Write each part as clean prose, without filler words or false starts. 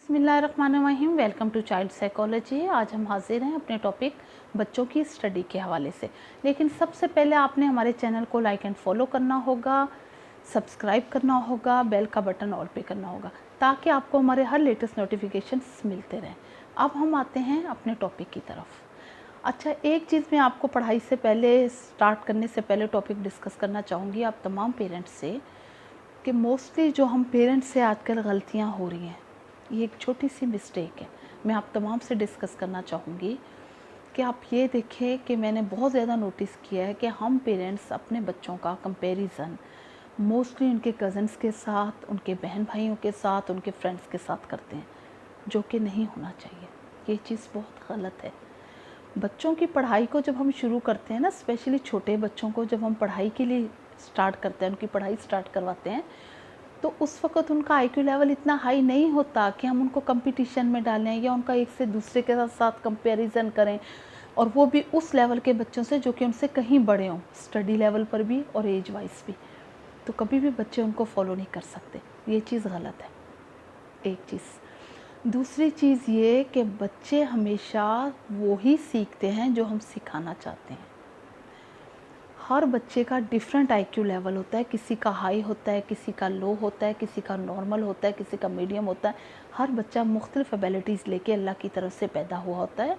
बिस्मिल्लाहिर्रहमानिर्रहीम। Welcome to child psychology. आज हम हाजिर हैं अपने टॉपिक बच्चों की स्टडी के हवाले से। लेकिन सबसे पहले आपने हमारे चैनल को लाइक एंड फॉलो करना होगा, सब्सक्राइब करना होगा, बेल का बटन ऑल पे करना होगा ताकि आपको हमारे हर लेटेस्ट नोटिफिकेशंस मिलते रहें। अब हम आते हैं अपने टॉपिक की तरफ। अच्छा, एक चीज़ मैं आपको पढ़ाई से पहले, स्टार्ट करने से पहले टॉपिक डिस्कस करना चाहूँगी आप तमाम पेरेंट्स से कि मोस्टली जो हम पेरेंट्स से आजकल गलतियाँ हो रही हैं, ये एक छोटी सी मिस्टेक है। मैं आप तमाम से डिस्कस करना चाहूँगी कि आप ये देखें कि मैंने बहुत ज़्यादा नोटिस किया है कि हम पेरेंट्स अपने बच्चों का कंपैरिजन मोस्टली उनके कज़न्स के साथ, उनके बहन भाइयों के साथ, उनके फ्रेंड्स के साथ करते हैं, जो कि नहीं होना चाहिए। ये चीज़ बहुत गलत है। बच्चों की पढ़ाई को जब हम शुरू करते हैं ना, स्पेशली छोटे बच्चों को जब हम पढ़ाई के लिए स्टार्ट करते हैं, उनकी पढ़ाई स्टार्ट करवाते हैं, तो उस वक़्त उनका आईक्यू लेवल इतना हाई नहीं होता कि हम उनको कंपटीशन में डालें या उनका एक से दूसरे के साथ कंपैरिजन करें, और वो भी उस लेवल के बच्चों से जो कि उनसे कहीं बड़े हों, स्टडी लेवल पर भी और एज वाइज भी। तो कभी भी बच्चे उनको फॉलो नहीं कर सकते। ये चीज़ गलत है, एक चीज़। दूसरी चीज़ ये कि बच्चे हमेशा वो ही सीखते हैं जो हम सिखाना चाहते हैं। हर बच्चे का डिफरेंट आईक्यू लेवल होता है, किसी का हाई होता है, किसी का लो होता है, किसी का नॉर्मल होता है, किसी का मीडियम होता है। हर बच्चा मुख्तलिफ एबिलिटीज़ लेके अल्लाह की तरफ से पैदा हुआ होता है।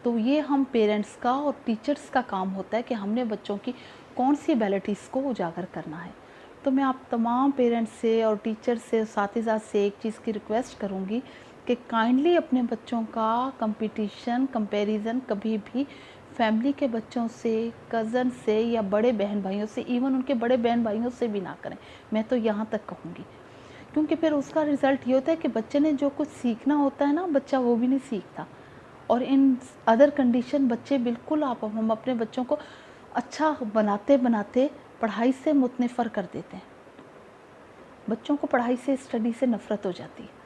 तो ये हम पेरेंट्स का और टीचर्स का काम होता है कि हमने बच्चों की कौन सी एबिलिटीज़ को उजागर करना है। तो मैं आप तमाम पेरेंट्स से और टीचर्स से, साथ से एक चीज़ की रिक्वेस्ट करूँगी कि काइंडली अपने बच्चों का कंपटीशन, कंपैरिजन कभी भी फैमिली के बच्चों से, कज़न से या बड़े बहन भाइयों से, इवन उनके बड़े बहन भाइयों से भी ना करें। मैं तो यहाँ तक कहूँगी, क्योंकि फिर उसका रिज़ल्ट ये होता है कि बच्चे ने जो कुछ सीखना होता है ना, बच्चा वो भी नहीं सीखता। और इन अदर कंडीशन बच्चे बिल्कुल, हम अपने बच्चों को अच्छा बनाते बनाते पढ़ाई से मुतनफ़र कर देते हैं। बच्चों को पढ़ाई से, स्टडी से नफ़रत हो जाती है।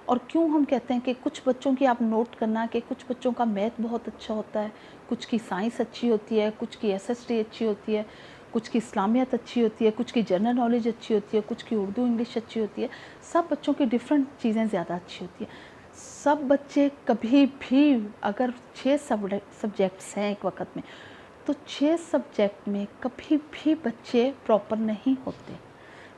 और क्यों हम कहते हैं कि कुछ बच्चों की, आप नोट करना कि कुछ बच्चों का मैथ बहुत अच्छा होता है, कुछ की साइंस अच्छी होती है, कुछ की एसएसटी अच्छी होती है, कुछ की इस्लामियत अच्छी होती है, कुछ की जनरल नॉलेज अच्छी होती है, कुछ की उर्दू इंग्लिश अच्छी होती है। सब बच्चों की डिफरेंट चीज़ें ज़्यादा अच्छी होती हैं। सब बच्चे कभी भी, अगर 6 सब्जेक्ट्स हैं एक वक्त में, तो 6 सब्जेक्ट में कभी भी बच्चे प्रॉपर नहीं होते।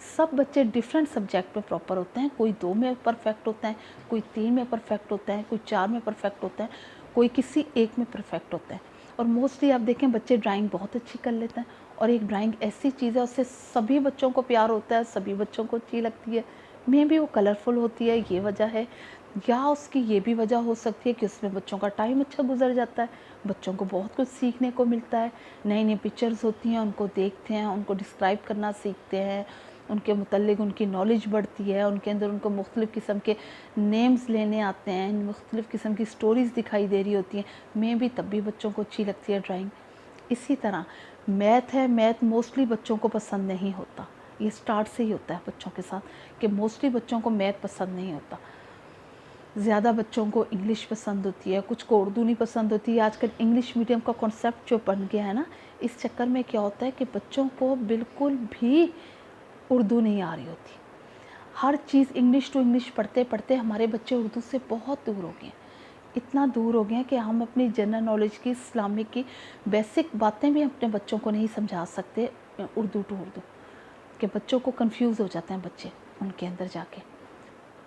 सब बच्चे डिफरेंट सब्जेक्ट में प्रॉपर होते हैं। कोई 2 में परफेक्ट होता है, कोई 3 में परफेक्ट होता है, कोई 4 में परफेक्ट होता है, कोई किसी एक में परफेक्ट होता है। और मोस्टली आप देखें, बच्चे ड्राइंग बहुत अच्छी कर लेते हैं। और एक ड्राइंग ऐसी चीज़ है, उससे सभी बच्चों को प्यार होता है, सभी बच्चों को अच्छी लगती है। मे भी वो कलरफुल होती है, ये वजह है, या उसकी ये भी वजह हो सकती है कि उसमें बच्चों का टाइम अच्छा गुजर जाता है, बच्चों को बहुत कुछ सीखने को मिलता है। नई नई पिक्चर्स होती हैं, उनको देखते हैं, उनको डिस्क्राइब करना सीखते हैं, उनके मुतल्लिक उनकी नॉलेज बढ़ती है, उनके अंदर उनको मुख्तलिफ़ किस्म के नेम्स लेने आते हैं, मुख्तलिफ़ किस्म की स्टोरीज़ दिखाई दे रही होती हैं। मैं भी तब भी बच्चों को अच्छी लगती है ड्राइंग। इसी तरह मैथ है, मैथ मोस्टली बच्चों को पसंद नहीं होता। ये स्टार्ट से ही होता है बच्चों के साथ कि मोस्टली बच्चों को मैथ पसंद नहीं होता। ज़्यादा बच्चों को इंग्लिश पसंद होती है, कुछ को उर्दू नहीं पसंद होती है। आजकल इंग्लिश मीडियम का कॉन्सेप्ट जो बन गया है ना, इस चक्कर में क्या होता है कि बच्चों को बिल्कुल भी उर्दू नहीं आ रही होती। हर चीज़ इंग्लिश टू इंग्लिश पढ़ते पढ़ते हमारे बच्चे उर्दू से बहुत दूर हो गए हैं। इतना दूर हो गए हैं कि हम अपनी जनरल नॉलेज की, इस्लामिक की बेसिक बातें भी अपने बच्चों को नहीं समझा सकते उर्दू टू उर्दू, कि बच्चों को कंफ्यूज हो जाते हैं बच्चे उनके अंदर जाके।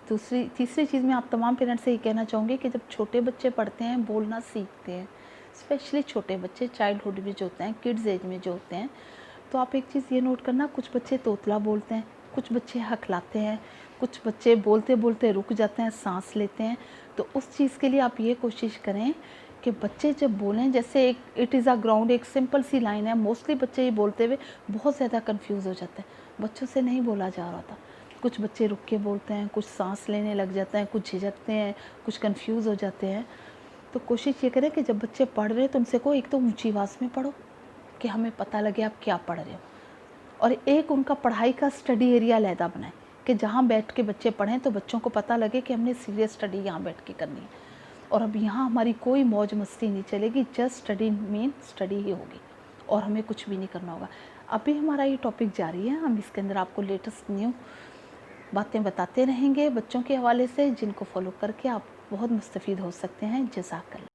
तीसरी चीज़ मैं आप तमाम पेरेंट्स से ये कहना चाहूँगी कि जब छोटे बच्चे पढ़ते हैं, बोलना सीखते हैं, स्पेशली छोटे बच्चे चाइल्डहुड में जो होते हैं, किड्स एज में जो होते हैं, तो आप एक चीज़ ये नोट करना, कुछ बच्चे तोतला बोलते हैं, कुछ बच्चे हकलाते हैं, कुछ बच्चे बोलते बोलते रुक जाते हैं, सांस लेते हैं। तो उस चीज़ के लिए आप ये कोशिश करें कि बच्चे जब बोलें, जैसे एक इट इज़ अ ग्राउंड, एक सिंपल सी लाइन है, मोस्टली बच्चे ये बोलते हुए बहुत ज़्यादा कंफ्यूज हो जाते हैं। बच्चों से नहीं बोला जा रहा था। कुछ बच्चे रुक के बोलते हैं, कुछ सांस लेने लग जाते हैं, कुछ झिझकते हैं, कुछ कंफ्यूज हो जाते हैं। तो कोशिश ये करें कि जब बच्चे पढ़ रहे हैं तो उनसे को एक तो ऊंची आवाज़ में पढ़ो कि हमें पता लगे आप क्या पढ़ रहे हो, और एक उनका पढ़ाई का स्टडी एरिया अलहदा बनाएं कि जहाँ बैठ के बच्चे पढ़ें तो बच्चों को पता लगे कि हमने सीरियस स्टडी यहाँ बैठ के करनी है, और अब यहाँ हमारी कोई मौज मस्ती नहीं चलेगी, जस्ट स्टडी मेन स्टडी ही होगी और हमें कुछ भी नहीं करना होगा। अभी हमारा ये टॉपिक जारी है, हम इसके अंदर आपको लेटेस्ट न्यू باتیں بتاتے رہیں گے بچوں کے حوالے سے، جن کو فالو کر کے آپ بہت مستفید ہو سکتے ہیں۔ جزاک اللہ۔